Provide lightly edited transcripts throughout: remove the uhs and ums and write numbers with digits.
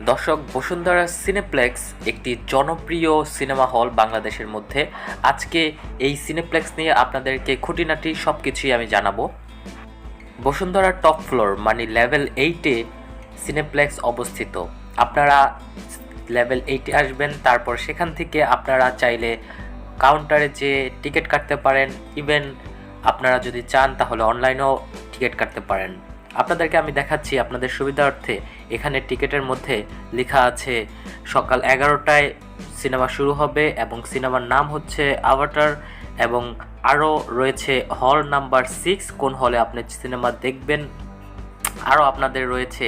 দর্শক, বসুন্ধরা সিনেপ্লেক্স একটি জনপ্রিয় সিনেমা হল বাংলাদেশের মধ্যে। আজকে এই সিনেপ্লেক্স নিয়ে আপনাদেরকে খুঁটিনাটি সব কিছুই আমি জানাবো। বসুন্ধরার টপ ফ্লোর মানে লেভেল 8-এ সিনেপ্লেক্স অবস্থিত। আপনারা লেভেল 8-এ আসবেন, তারপর সেখান থেকে আপনারা চাইলে কাউন্টারে যেয়ে টিকিট কাটতে পারেন। ইভেন আপনারা যদি চান তাহলে অনলাইনেও টিকিট কাটতে পারেন। আপনাদেরকে আমি দেখাচ্ছি আপনাদের সুবিধার্থে। এখানে টিকিটের মধ্যে লেখা আছে সকাল 11টায় সিনেমা শুরু হবে এবং সিনেমার নাম হচ্ছে আভাটার, এবং আরও রয়েছে হল নাম্বার 6, কোন হলে আপনি সিনেমা দেখবেন। আরও আপনাদের রয়েছে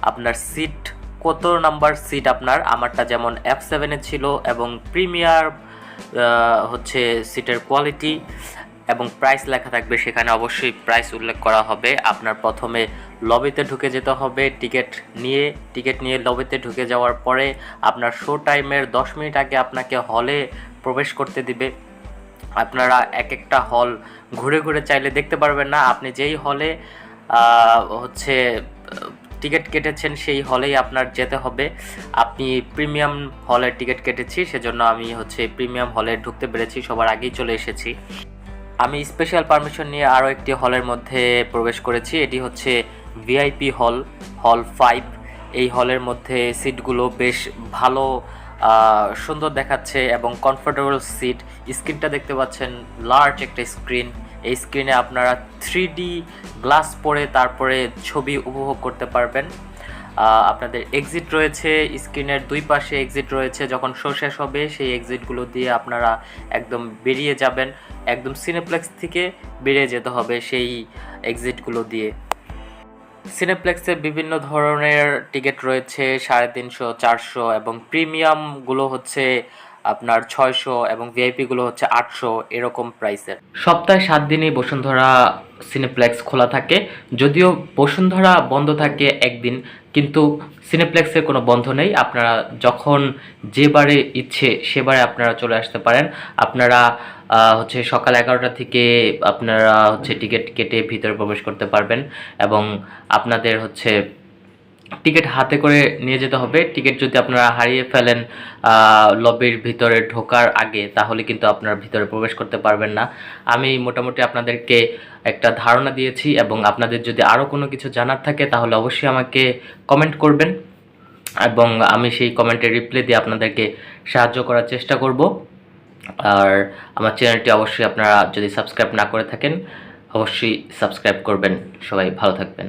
আপনার সিট, কত নাম্বার সিট আপনার। আমারটা যেমন F7-এ ছিল, এবং প্রিমিয়ার হচ্ছে সিটের কোয়ালিটি এবং প্রাইস লেখা থাকবে। সেখানে অবশ্যই প্রাইস উল্লেখ করা হবে। আপনার প্রথমে লবিতে ঢুকে যেতে হবে টিকিট নিয়ে লবিতে ঢুকে যাওয়ার পরে আপনার শো টাইমের 10 মিনিট আগে আপনাকে হলে প্রবেশ করতে দিবে। আপনারা এক একটা হল ঘুরে ঘুরে চাইলে দেখতে পারবেন না। আপনি যেই হলে হচ্ছে টিকিট কেটেছেন সেই হলেই আপনার যেতে হবে। আপনি প্রিমিয়াম হলের টিকিট কেটেছি, সেজন্য আমি হচ্ছে প্রিমিয়াম হলে ঢুকতে পেরেছি, সবার আগেই চলে এসেছি। আমি স্পেশাল পারমিশন নিয়ে আরও একটি হলের মধ্যে প্রবেশ করেছি। এটি হচ্ছে ভিআইপি হল, হল 5। এই হলের মধ্যে সিটগুলো বেশ ভালো, সুন্দর দেখাচ্ছে এবং কমফোর্টেবল সিট। স্ক্রিনটা দেখতে পাচ্ছেন, লার্জ একটা স্ক্রিন। এই স্ক্রিনে আপনারা 3D গ্লাস পরে তারপরে ছবি উপভোগ করতে পারবেন। আপনাদের এক্সিট রয়েছে, স্ক্রিনের দুই পাশে এক্সিট রয়েছে। যখন শো শেষ হবে সেই এক্সিটগুলো দিয়ে আপনারা একদম বেরিয়ে যাবেন। একদম সিনেপ্লেক্স থেকে বেরিয়ে যেতে হবে সেই এক্সিটগুলো দিয়ে। সিনেপ্লেক্সে বিভিন্ন ধরনের টিকিট রয়েছে, 350, 400, এবং প্রিমিয়ামগুলো হচ্ছে আপনার 600 এবং ভিআইপিগুলো হচ্ছে 800 এরকম প্রাইসের। সপ্তাহে 7 দিনই বসুন্ধরা সিনেপ্লেক্স খোলা থাকে। যদিও বসুন্ধরা বন্ধ থাকে একদিন, কিন্তু সিনেপ্লেক্সে কোনো বন্ধ নেই। আপনারা যখন যেবারে ইচ্ছে সেবারে আপনারা চলে আসতে পারেন। আপনারা হচ্ছে সকাল 11টা থেকে আপনারা হচ্ছে টিকিট কেটে ভিতরে প্রবেশ করতে পারবেন, এবং আপনাদের হচ্ছে টিকিট হাতে করে নিয়ে যেতে হবে। টিকিট যদি আপনারা হারিয়ে ফেলেন লবির ভিতরে ঢোকার আগে, তাহলে কিন্তু আপনারা ভিতরে প্রবেশ করতে পারবেন না। আমি মোটামুটি আপনাদেরকে একটা ধারণা দিয়েছি, এবং আপনাদের যদি আরও কোনো কিছু জানার থাকে তাহলে অবশ্যই আমাকে কমেন্ট করবেন, এবং আমি সেই কমেন্টের রিপ্লাই দিয়ে আপনাদেরকে সাহায্য করার চেষ্টা করব। আর আমার চ্যানেলটি অবশ্যই আপনারা যদি সাবস্ক্রাইব না করে থাকেন অবশ্যই সাবস্ক্রাইব করবেন। সবাই ভালো থাকবেন।